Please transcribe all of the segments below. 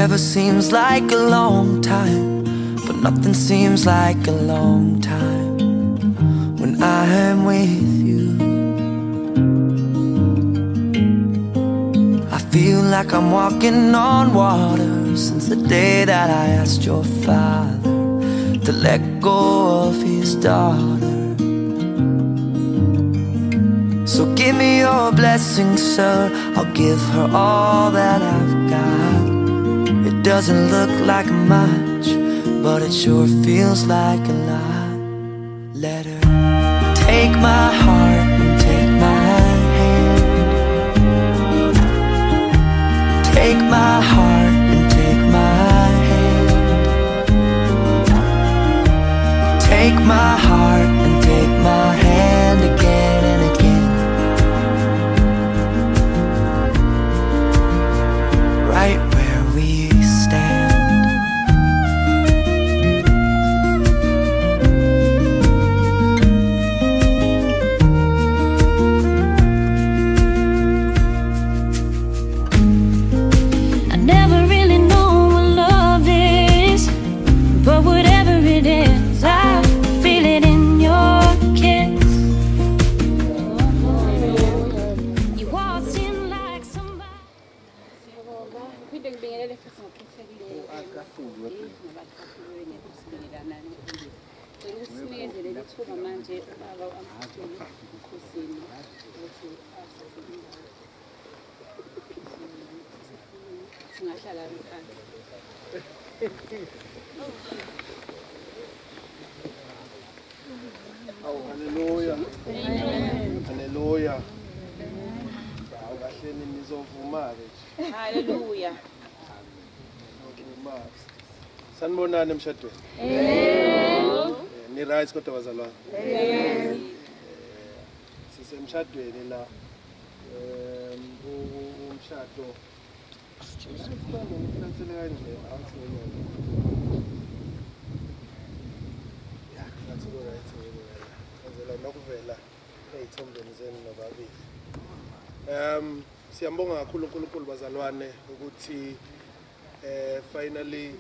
Forever seems like a long time, but nothing seems like a long time when I am with you. I feel like I'm walking on water since the day that I asked your father to let go of his daughter. So give me your blessing, sir, I'll give her all that I've got. It doesn't look like much, but it sure feels like a lot. Let her take my heart and take my hand. Take my heart and take my hand. Take my heart and take my hand again and again. Right where we stand. I never really know what love is, but whatever it is, I feel it in your kiss. You walked in like somebody. Oh, hallelujah. Hallelujah. Awukahleni nizovuma-ke nje. Hallelujah. Nizovuma. Sanibonani emshadweni. Ni right kodwa bazalwane. Sisemshadweni la umshado. Ngiflansele kanje awuthi yeah, that's all right. Ngizela nokuvela ezithombeni zenu nobabili. Siyambonga kakhulu uNkulunkulu bazalwane ukuthi finally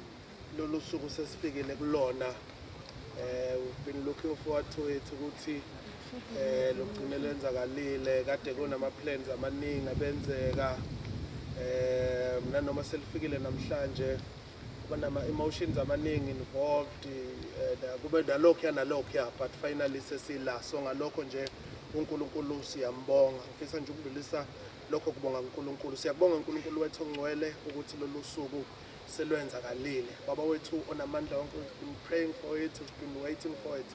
lolu suku sesifikile kulona. We've been looking forward to it ukuthi lokugcina lenzakalile kade kunama plans amaningi abenzeka nanoma selifikile namhlanje kuba nama emotions amaningi involved kube nalokho but finally sesila so ngalokho nje uNkulunkulu siyambonga ngifisa nje ukudlulisa lokho kubonga uNkulunkulu siyabonga uNkulunkulu wethu ongcwele ukuthi lolu suku selwenzakalile baba wethu onamandla wonke we've been praying for it, we've been waiting for it.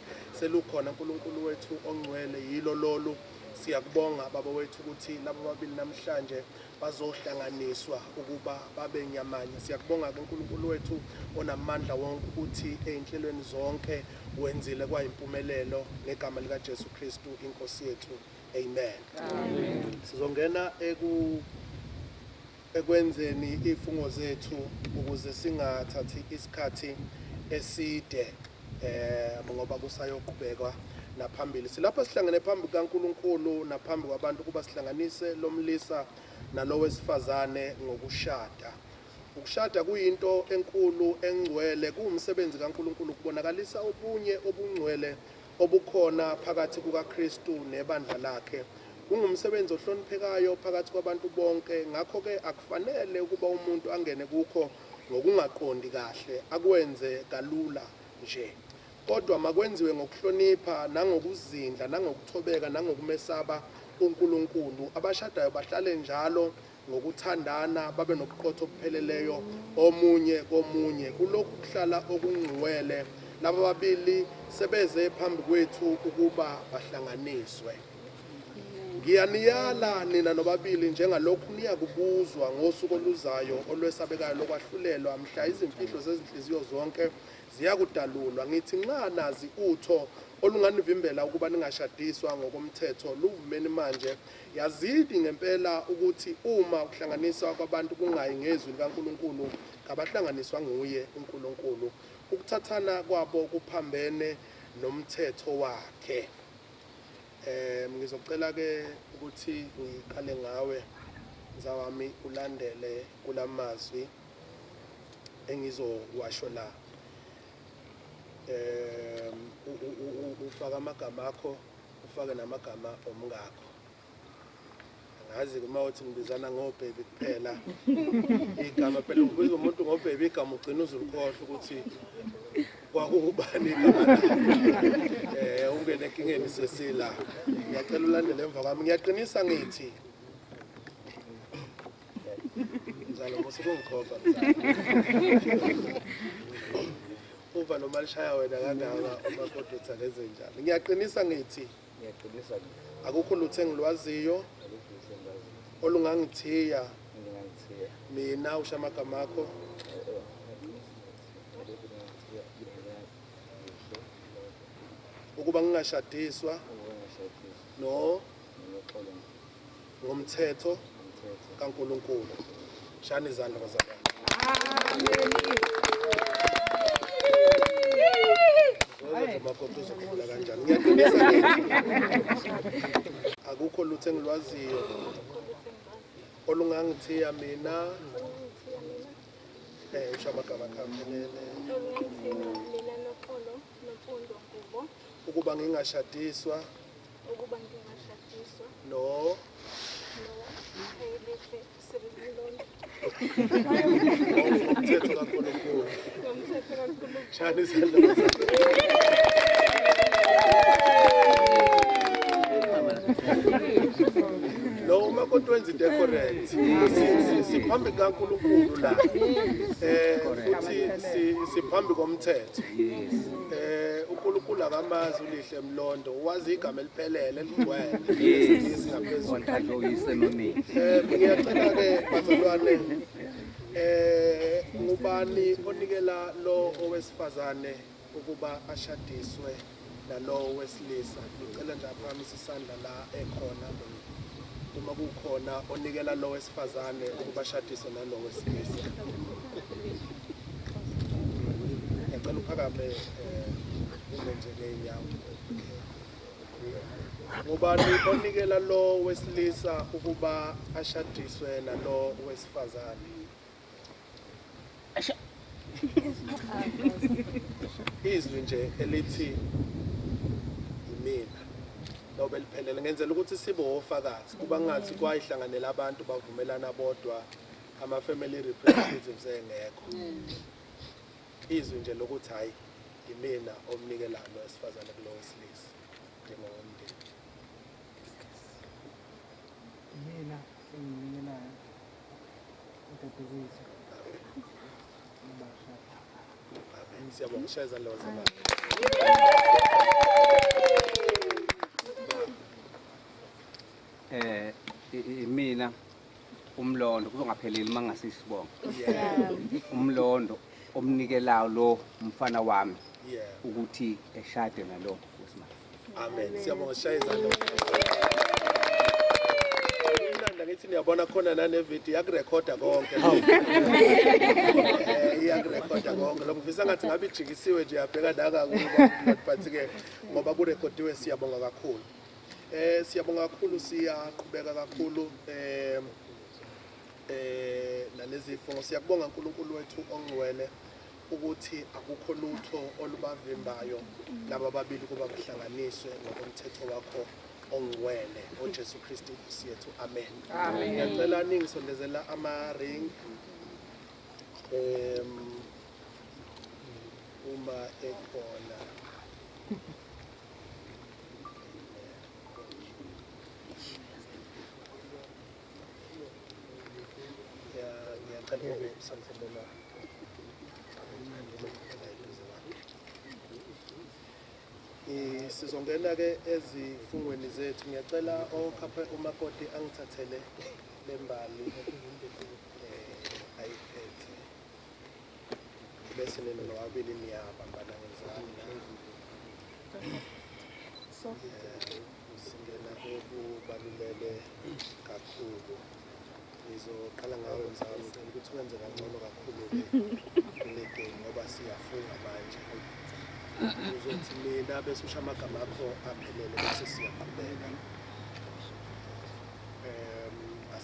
Selukhona uNkulunkulu wethu ongcwele yilo lolu siyakubonga baba wethu ukuthi labo babili namhlanje bazohlanganiswa ukuba babe nyamanye. Siyakubonga uNkulunkulu wethu onamandla wonke ukuthi einhlelweni zonke wenzile kwayimpumelelo ngegama lika Jesu Kristu inkosi yethu. Amen. Amen. Sizongena ekwenzeni ifungo zethu ukuze singathathi isikhathi eside ngoba kusayoqhubeka naphambili. Silapha sihlangene phambi kaNkulunkulu naphambi kwabantu kuba sihlanganise lomlisa nalowesifazane ngokushada. Ukushada kuyinto enkulu engcwele kuwumsebenzi kaNkulunkulu kubonakalisa obunye obungcwele obukhona phakathi kukaKristu nebandla lakhe. Kungumsebenzi ohloniphekayo phakathi kwabantu bonke ngakho ke akufanele ukuba umuntu angene kukho ngokungaqondi kahle akwenze kalula nje kodwa makwenziwe ngokuhlonipha nangokuzindla nangokuthobeka nangokumesaba uNkulunkulu. Abashadayo bahlale njalo ngokuthandana babe nobuqotho obupheleleyo omunye komunye kulokhu kuhlala okungcwele laba babili sebeze phambi kwethu ukuba bahlanganiswe. Ngiyaniyala nina nobabili njengalokhu niyakubuzwa ngosuku oluzayo olwesabekayo lokwahlulelwa mhla izimfihlo zezinhliziyo zonke ziyakudalulwa. Ngithi nxa nazi utho olunganivimbela ukuba ningashadiswa ngokomthetho luvumeni manje. Yazidi ngempela ukuthi uma ukuhlanganiswa kwabantu kungayi ngezwi likaNkulunkulu ngabahlanganiswa nguye uNkulunkulu. Ukuthathana kwabo kuphambene nomthetho wakhe. Ngizocela ke ukuthi ngiqale ngawe nzawami ulandele kulamazwi engizowasho la ufaka amagama akho ufake namagama omngakho angazi uma uthi ngibizana ngobaby kuphela igama phela ubiza umuntu ngobaby igama ugcina uzulukhohle ukuthi kwakubani igama ungene enkingeni sesila ngiyacela ulandele emva kwami ngiyaqinisa ngithi njalo musukungikhomba uva noma lishaya wena kangaka umakoti uthakenze njalo ngiyaqinisa ngithi akukho lutho engilwaziyo olungangithiya mina usha amagama akho ukuba ngingashadiswa no ngomthetho kaNkulunkulu shani izandla bazalwane umakoti uzokufuna kanjani ngiyaqinisa akukho lutho engilwaziyo olungangithiya mina usha amagama akaphelele ukuba ngingashadiswa no umthetho kaNkulunkulu shani izandla no umakoti wenza into correct siphambi kaNkulunkulu la futhi siphambi komthetho uNkulunkulu akamazi ulihle mlondo wazi igama eliphelele eligcwele ngaphezulu ngiyacela ke bazalwane ngubani onikela lo owesifazane ukuba ashadiswe nalo wesilisa ngicela nje aphakamisa isandla la ekhona uma kukhona onikela lo wesifazane ukuba ashadiswe nalo wesilisa ngicela uphakame nje ngeenyawo ngubani onikela lo wesilisa ukuba ashadiswe nalo wesifazane izwi nje elithi mina nobe liphelele ngenzela ukuthi sibe ofakazi kuba ngathi kwayihlanganela abantu bavumelana bodwa ama family representatives engekho izwi nje lokuthi hayi imina omnikela lo wesifazane kulo wesilisa njengomndeni mina senginikela udadewethu siyabonga ushaya izandla wazalwane mina umlondo kuzongapheleli mangasisibonga umlondo omnikelayo lo mfana wami ukuthi eshade nalo wesimanje amen siyabonga ushaya izandla ngithi niyabona khona nane video yakurekhoda konke iyakurekhoda konke lokho ngifisa ngathi ngabe ijikisiwe nje yabheka naka kuba but ke ngoba kurekhodiwe siyabonga kakhulu siyabonga kakhulu siyaqhubeka kakhulu nalezi fongo siyabonga uNkulunkulu wethu ongcwele ukuthi akukho lutho olubavimbayo laba babili kuba kuhlanganiswe ngokomthetho wakho ongcwele oJesu Kristu Inkosi yethu amen amen ngiyacela ningisondezela ama ring uma ekhona ngiyacela ukusondezela sizongena ke ezifungweni zethu ngiyacela okhapha umakoti angithathele lembali ayiphethe bese nina nowabili niyabambana ngezandla singena okubaluleke kakhulu ngizoqala ngawe mzala ukuthi wenze kangcono kakhulu le game ngoba siyafunga manje uzothi mina bese usha amagama akho aphelele bese siyaqhubeka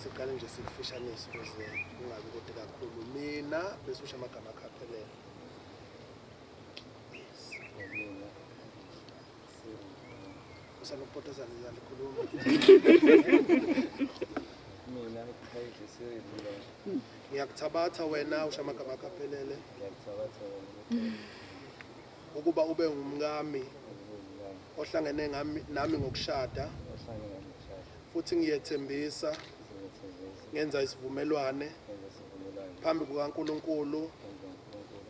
siqale nje sikufishanise ukuze ungabi kude kakhulu. Mina bese usho amagama akho aphelele. Usanokupoteza nizali khuluma. Mina Khayishe Cyril Mlonde. Ngiyakuthabatha wena usho amagama akho aphelele Ngiyakuthabatha wena ukuba ube ngumkami ngumngane ohlangene nami ngokushada ohlangene ngishada. futhi ngiyethembisa Ngiyethembisa ngenza isivumelwane ngenza isivumelwano phambi kukaNkulunkulu noNkulunkulu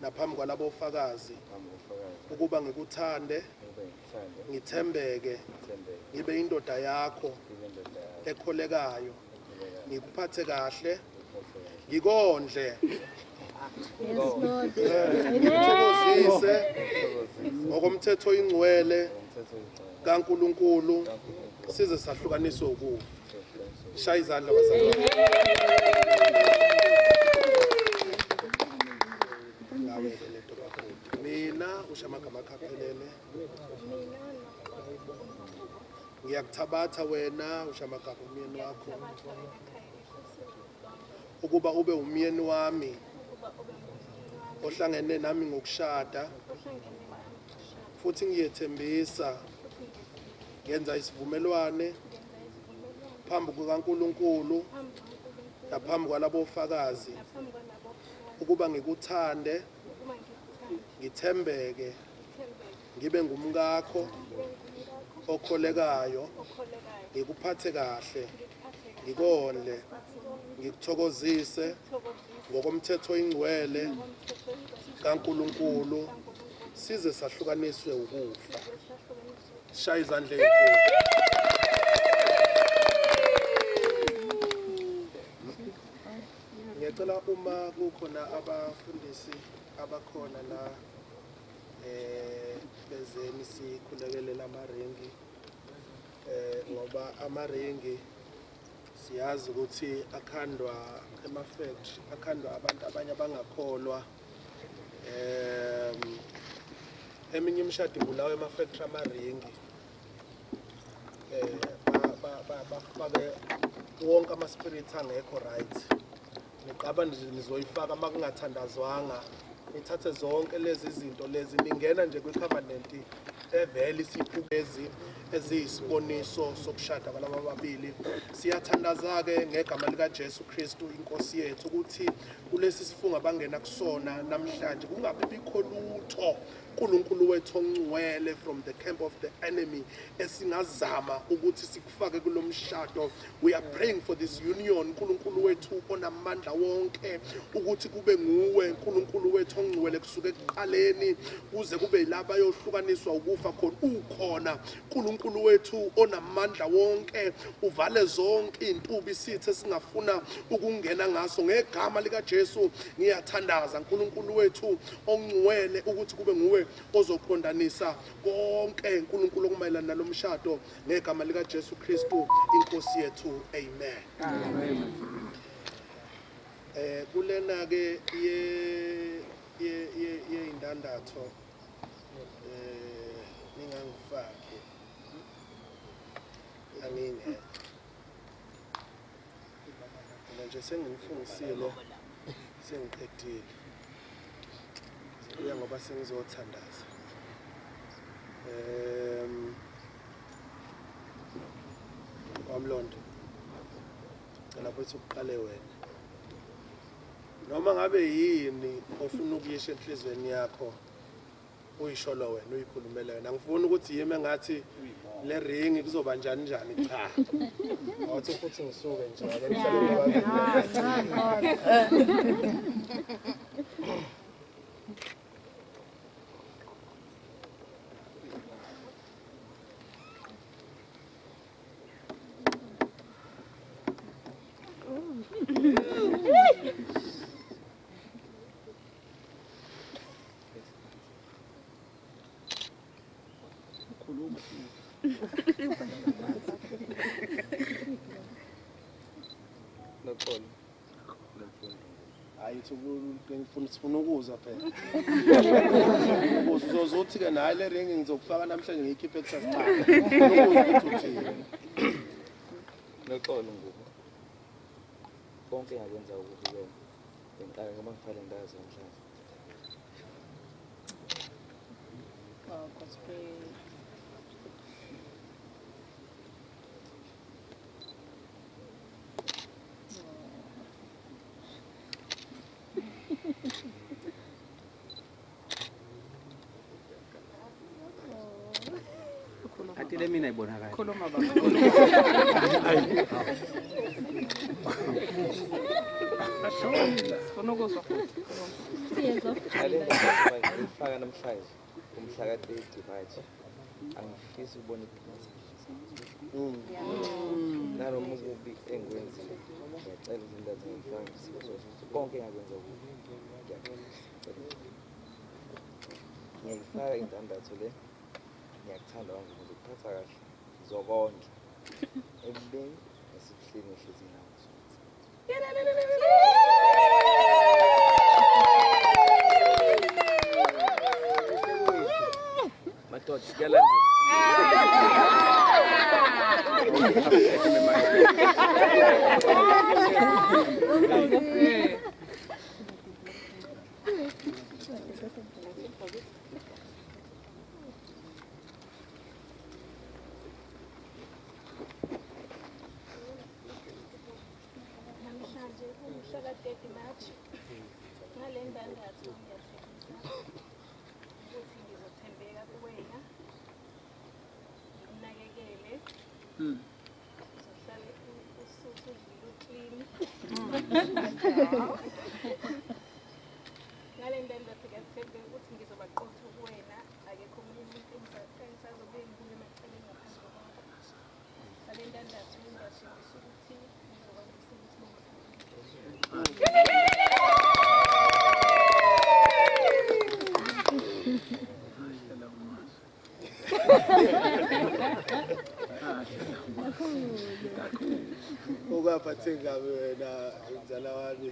naphambi kwalabo ofakazi phambi kofakazi ukuba ngikuthande ukuba ngikuthande ngithembeke ngithembeke ngibe indoda yakho ngibe indoda yakho ekholekayo ekhulekayo ngikuphathe kahle ngikuphathe kahle ngikondle ngithokozise ngithokozise ngokomthetho oyingcwele umthetho oyingcwele kaNkulunkulu kaNkulunkulu size sahlukaniswe ukufa. sehlukaniswe Shaya izandla bazalwane. Ngawe-ke lento kakhulu. Mina usho amagama akho aphelele. Ngiyakuthabatha wena usho amagama umyeni wakho ukuba ube umyeni wami ohlangene nami ngokushada futhi ngiyethembisa ngenza isivumelwane phambi kukaNkulunkulu naphambi kwalabo ofakazi ukuba ngikuthande ngithembeke ngibe ngumkakho okholekayo ngikuphathe kahle ngikondle ngikuthokozise ngokomthetho oyingcwele kaNkulunkulu size sahlukaniswe ukufa. Shaya izandla ezinkulu. Ngiyacela uma kukhona abafundisi abakhona la bezeni sikhulekelela amarengi ngoba amarengi siyazi ukuthi akhandwa ema-factory, akhandwa abantu abanye abangakholwa. Eminye imishado ibulawa ema-factory amarengi. Bafake wonke ama-spirits angekho right. Niqaba nje nizoyifaka uma kungathandazwanga. Nithathe zonke lezi zinto lezi ningena nje kwi-covenant evele isiphukezi eziyisiboniso sokushada kwalabo ababili. Siyathandaza-ke ngegama likaJesu Kristu inkosi yethu ukuthi kulesi sifungo abangena kusona namhlanje kungabi bikho lutho uNkulunkulu wethu ongcwele from the camp of the enemy esingazama ukuthi sikufake kulomshado. We are praying for this union uNkulunkulu wethu onamandla wonke ukuthi kube nguwe uNkulunkulu wethu ongcwele kusuka ekuqaleni kuze kube laba yohlukaniswa ukufa khona ukhona uNkulunkulu wethu onamandla wonke uvale zonke intubi isithe esingafuna ukungena ngaso ngegama likaJesu. Ngiyathandaza uNkulunkulu wethu ongcwele ukuthi kube nguwe ozoqondanisa konke uNkulunkulu okumayelana nalomshado ngegama likaJesu Kristu inkosi yethu. Amen. Amen. Kulena ke ye indandatho ningangifaki angingeke manje sengifungisile sengiqedile kuya ngoba sengizothandaza. Wamlondo cela futhi uqale wena noma ngabe yini ofuna ukuyisha enhlizweni yakho uyisholo wena uyikhulumele wena. Angifuni ukuthi yimi engathi le ring kuzoba njani cha awuthi futhi ngisuke nje noxolo hayi sifuna ukuzwa phela uzothi ke naye le ring ngizokufaka namhlanje ngiyikhiphe kusasa cha. Ukuzwa ukuthi uthini. noxolo ngoba konke engakwenza ukuthi ke ngiqala ngoba ngifale ndazi namhlanje. Athi le mina ibonakala. Khuluma Ngifaka namhlanje umhla ka-30 manje angifisi ukubona iphimasa nanoma ukubi engikwenzile ngiyacela izindazi ngifake konke engakwenza kubi ngiyayifaka indandatho le ngiyakuthanda wangu ukuthi kuphatha kahle zokondla ebubeni nasekuhleni ehlezi nawo madoda kuyalandela Namhlanje umhla ka-30 March ngale ndandatho ngiyathembisa ukuthi ngizothembeka kuwena, ngikunakekele, uzohlale usuthu udlile uklini. Ngale ndandatho ngiyathembeka ukuthi ngizobaqotha kuwena, akekho omunye umuntu engisazobe ngibuye emaceleni ngaphandle kwakho. Ngale ndandatho ngiyathembisa ukuthi ngizokwazi umsebenzi wami. Ukaphathe kabi wena mzala wami.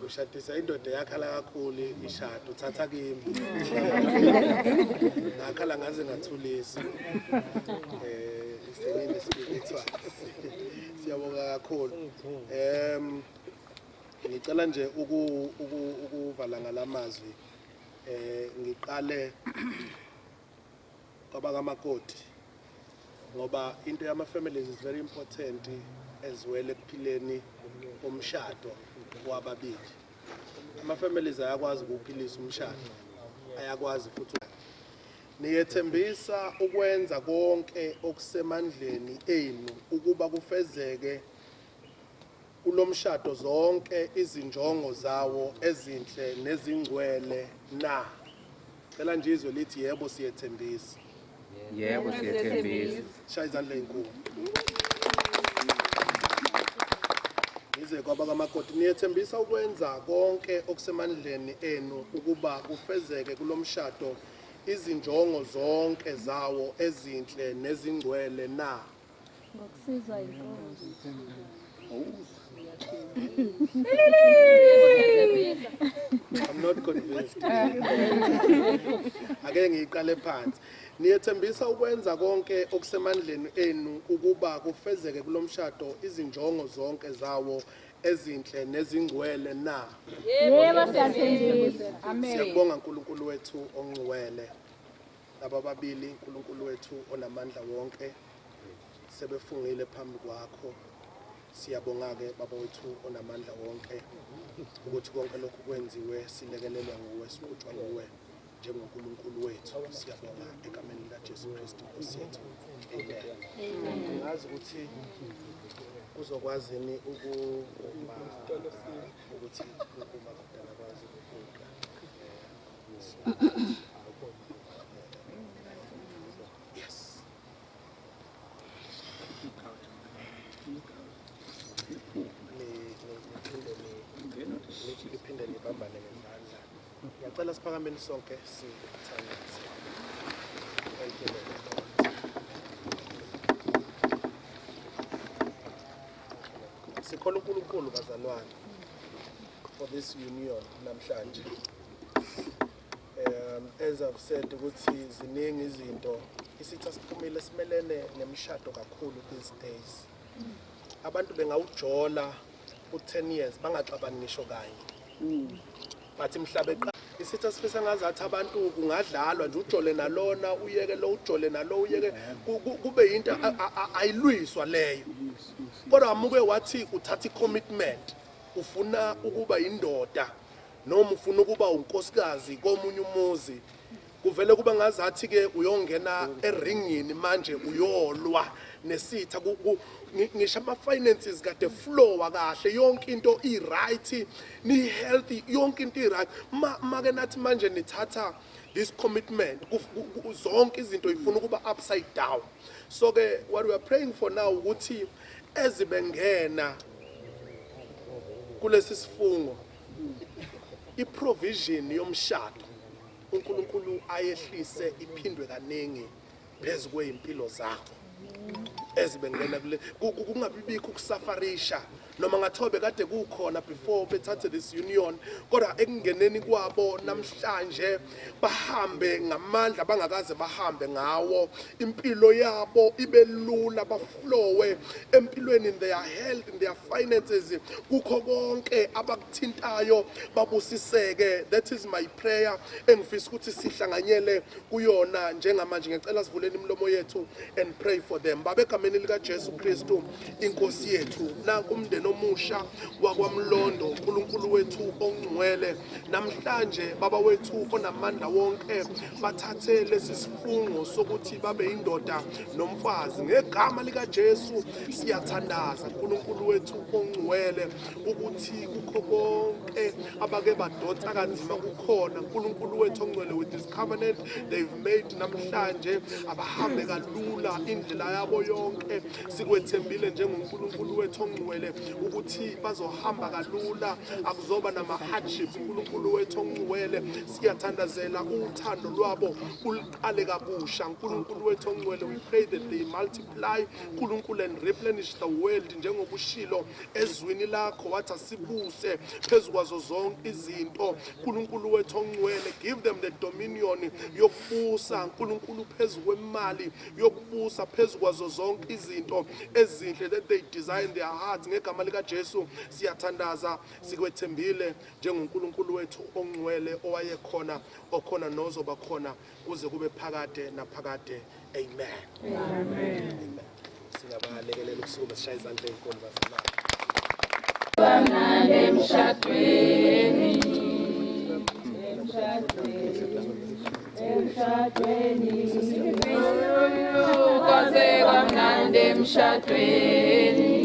Ushadisa indoda yakhala kakhulu ishado uthatha kimi. Ngakhala ngaze ngathulisa. Isengene sibithwa. Siyabonga kakhulu. Ngicela nje ukuvala ngalamazwi. Ngiqale kwabakamakoti ngoba into yama families is very important as well ekuphileni umshado wababili. Ama families ayakwazi ukuphilisa umshado, ayakwazi futhi niyethembisa ukwenza konke okusemandleni enu ukuba kufezeke kulomshado zonke izinjongo zawo ezinhle nezingcwele na. Cela nje izwe lithi yebo siyethembisa. Yebo siyethembisa. Shaya izandla ezinkulu. Yize kwaba kamakoti niyethembisa ukwenza konke okusemandleni enu ukuba kufezeke kulomshado izinjongo zonke zawo ezinhle nezingcwele na. Ngokusizwa inkosi. I'm not convinced. Ake ngiqale phansi. Niyethembisa ukwenza konke okusemandleni enu ukuba kufezeke kulomshado izinjongo zonke zawo ezinhle nezingcwele na. Yebo siyathembisa. Amen. Siyabonga uNkulunkulu wethu ongcwele. Laba babili uNkulunkulu wethu onamandla wonke sebefungile phambi kwakho. Siyabonga ke baba wethu onamandla wonke ukuthi konke lokhu kwenziwe silekelelwa nguwe siqhutshwa nguwe njengoNkulunkulu wethu. Siyabonga egameni likaJesu Kristu Nkosi yethu. Amen. Ngazi ukuthi uzokwazini ukuma ukuthi ukuma kudala kwazi ukuqa. Yes. Niphinde nibambane ngezandla. Ngiyacela siphakameni sonke sithandaze. Thank you. Sikholwa uNkulunkulu bazalwane for this union namhlanje. As I've said ukuthi ziningi izinto isithi siphumile simelene nemishado kakhulu these days. abantu bengawujola u-10 years bangaxabani ngisho kanye bathi mhlaba isithi asifisa ngazathi abantu kungadlalwa nje ujole nalona uyeke lo ujole nalo uyeke kube yinto ayilwiswa leyo kodwa amuke wathi uthatha i-commitment ufuna ukuba indoda noma ufuna ukuba unkosikazi komunye umuzi kuvele kuba ngazathi ke uyongena eringini manje uyolwa nesitha ngisho ama-finances kade flow kahle yonke into i-right ni-healthy yonke into i-right make nathi manje nithatha this commitment zonke izinto ifuna ukuba upside down so ke what we are praying for now ukuthi ezibengena kulesi sifungo i-provision yomshado uNkulunkulu ayehlise iphindwe kaningi phezu kweimpilo zakho ezibengena kule kungabibikho ukusafarisha noma ngathobe kade kukhona before bethathe this union kodwa ekungeneni kwabo namhlanje bahambe ngamandla bangakaze bahambe ngawo impilo yabo ibelula baflowe empilweni in their health in their finances kukho konke abakuthintayo babusiseke. That is my prayer engifisa ukuthi sihlanganyele kuyona njengamanje ngicela sivuleni imilomo yethu and pray for them. Babegameni lika Jesu Kristu inkosi yethu nakumndeni omusha wakwamlondo uNkulunkulu wethu ongcwele namhlanje baba wethu onamandla wonke bathathe lesi sifungo sokuthi babe indoda nomfazi ngegama lika Jesu siyathandaza uNkulunkulu wethu ongcwele ukuthi kukho konke abake badonsa kanzima kukhona uNkulunkulu wethu ongcwele with this covenant they've made namhlanje abahambe kalula indlela yabo yonke sikwethembile njengoNkulunkulu wethu ongcwele ukuthi bazohamba kalula akuzoba nama hardships uNkulunkulu wethu ongcwele siyathandazela uthando lwabo uliqale kabusha uNkulunkulu wethu ongcwele we pray that they multiply uNkulunkulu and replenish the world njengokushilo ezwini lakho wathi asibuse phezukwazo zonke izinto uNkulunkulu wethu ongcwele give them the dominion yokubusa uNkulunkulu phezulu kwemali yokubusa phezukwazo zonke izinto ezinhle that they desire in their hearts ngegama lika Jesu siyathandaza sikwethembile njengoNkulunkulu wethu ongcwele owayekhona okhona nozoba khona kuze kube phakade naphakade amen amen singabalekelela ukusuka sishaya izandla ezinkonzo zasemali Kamnandi emshadweni Koze kamnandi emshadweni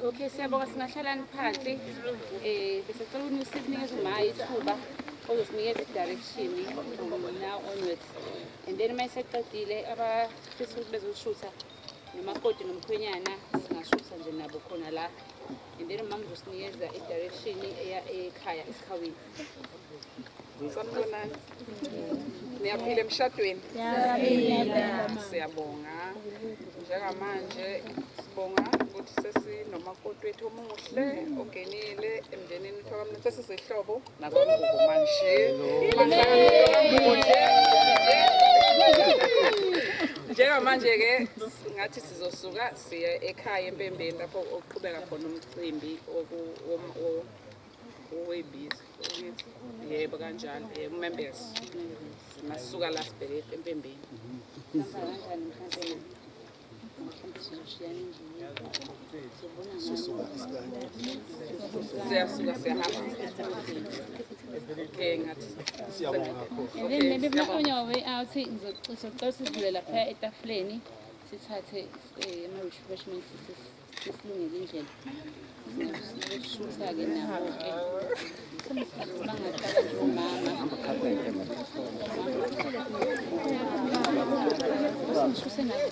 Okay, siyabonga singahlalani phansi bese cela unikeze uMayi ithuba ozosinikeza i-direction from now onwards and then mayiseqedile abafisa ukuthi bezoshutha nomakoti nomkhwenyana singashutha nje nabo khona la and then mama uzosinikeza i-direction eya ekhaya esikhawini. Sanibonani. Niyaphila emshadweni? Siyabonga. Njengamanje sibonga ukuthi sesinomakoti wethu omuhle ongenile emndenini kwakamnandi sesizihlobo nakwambuko manje. Njengamanje ke ngathi sizosuka siya ekhaya empembeni lapho oqhubeka khona umcimbi owebhizi yebo kanjalo members masuka la sibheke empembeni siyasuka siyahamba okay ngathi And then maybe on your way out ngizocela sidlule lapha etafuleni sithathe ama-refreshments sisilungele indlela sishutha-ke nabo-ke bangaqala nje umama sishuthe nabo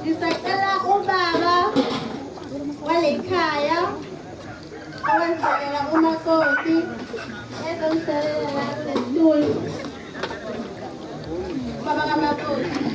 Ngisacela ubaba walekhaya owenzelela umakoti ezongiselela lesitulo baba kamakoti.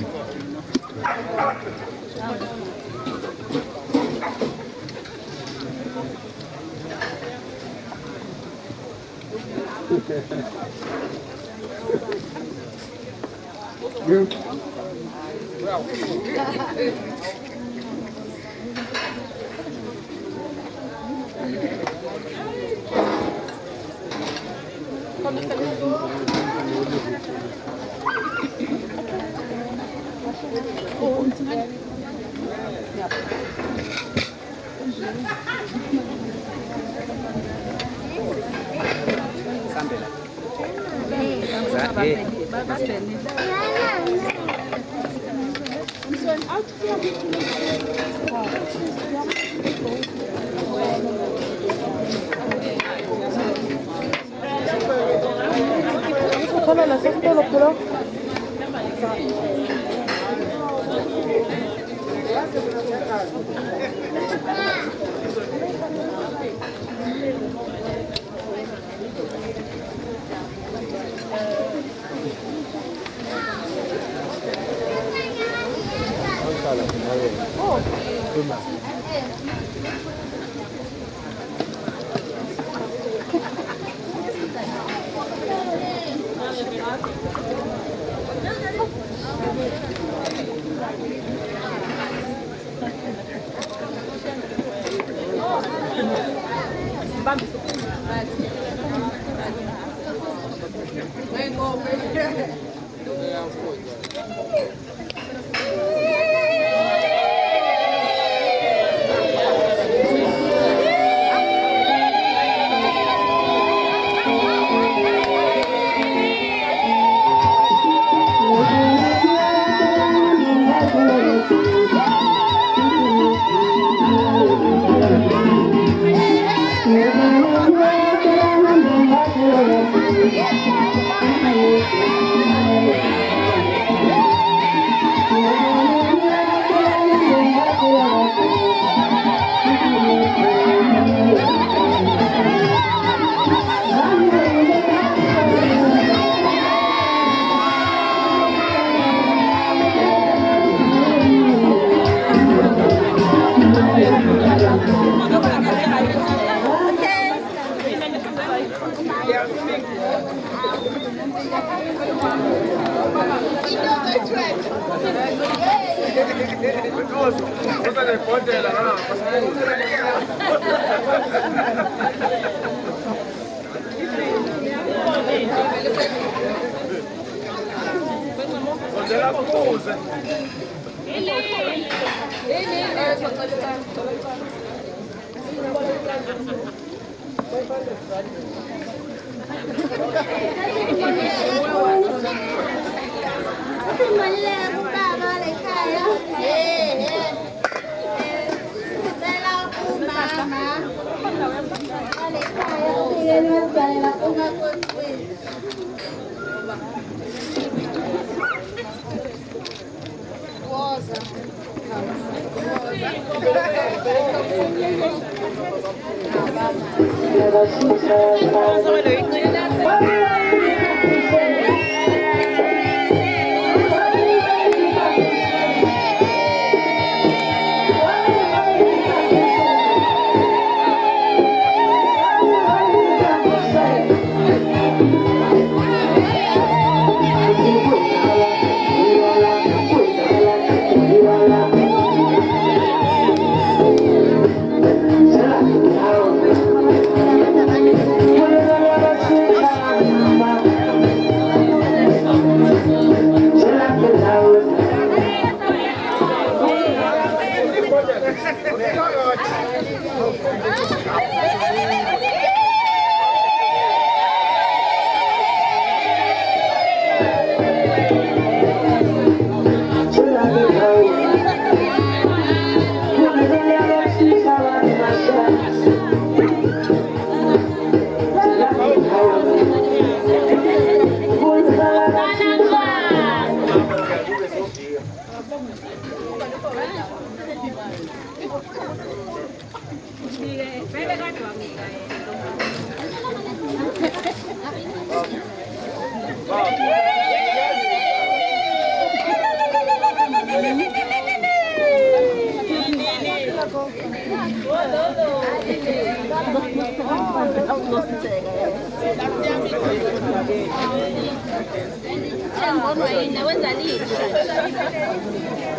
Siyangibonwa yini wenza lini?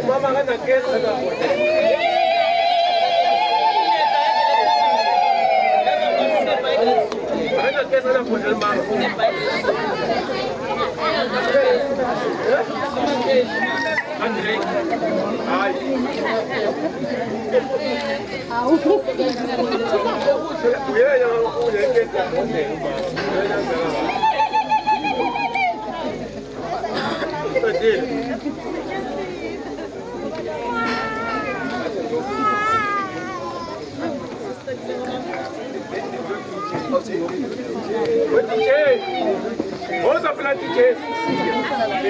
Mama kana kesa na What's up, Planty Chase?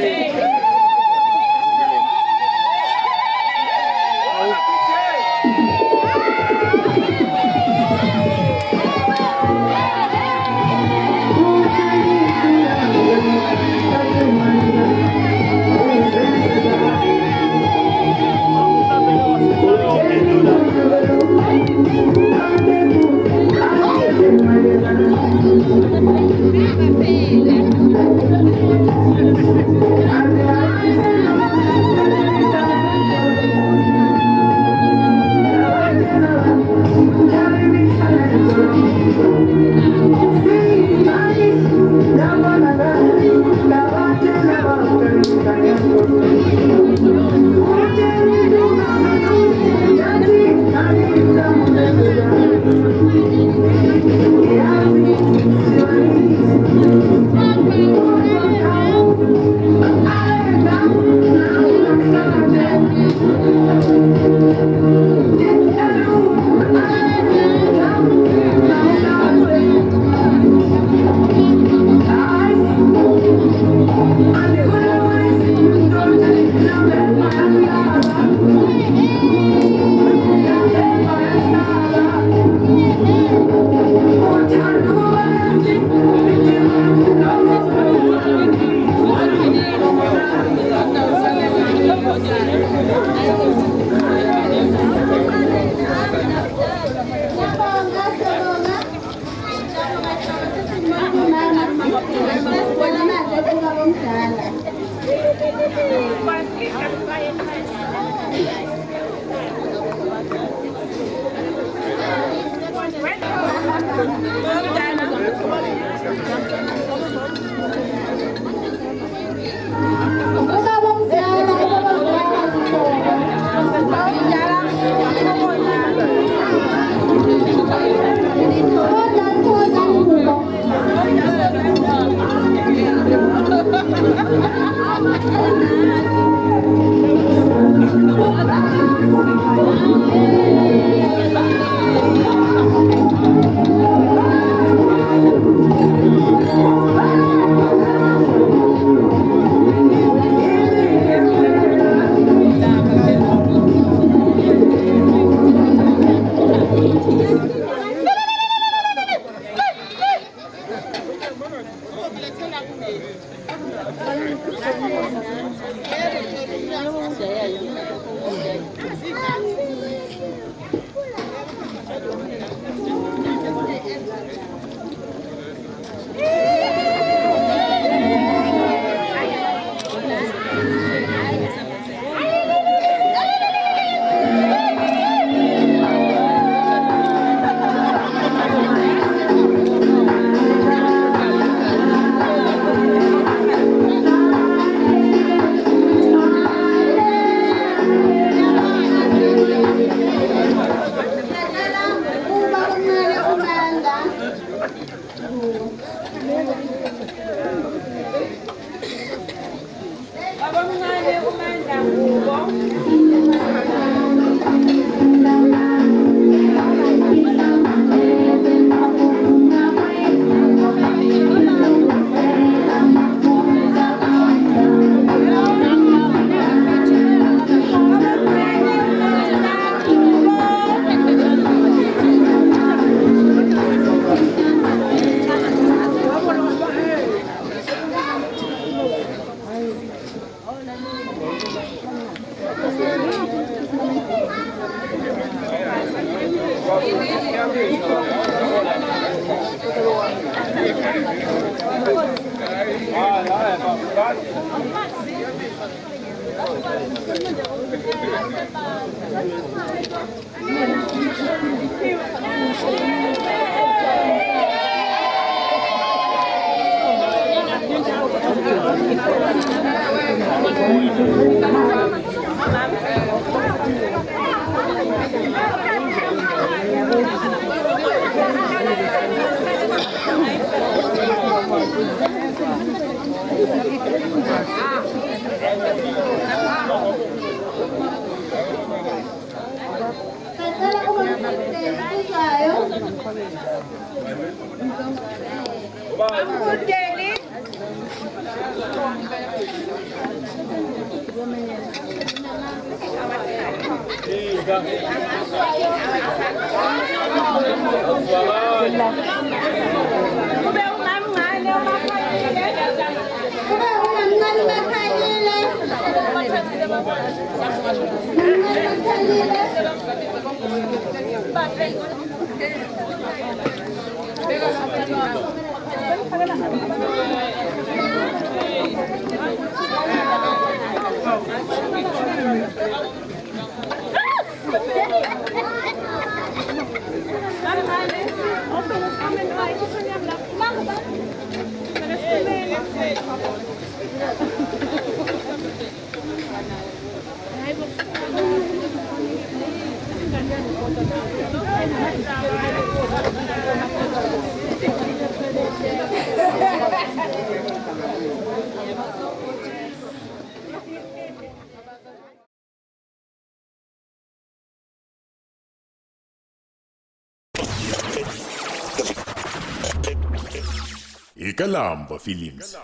Ikalamba Films.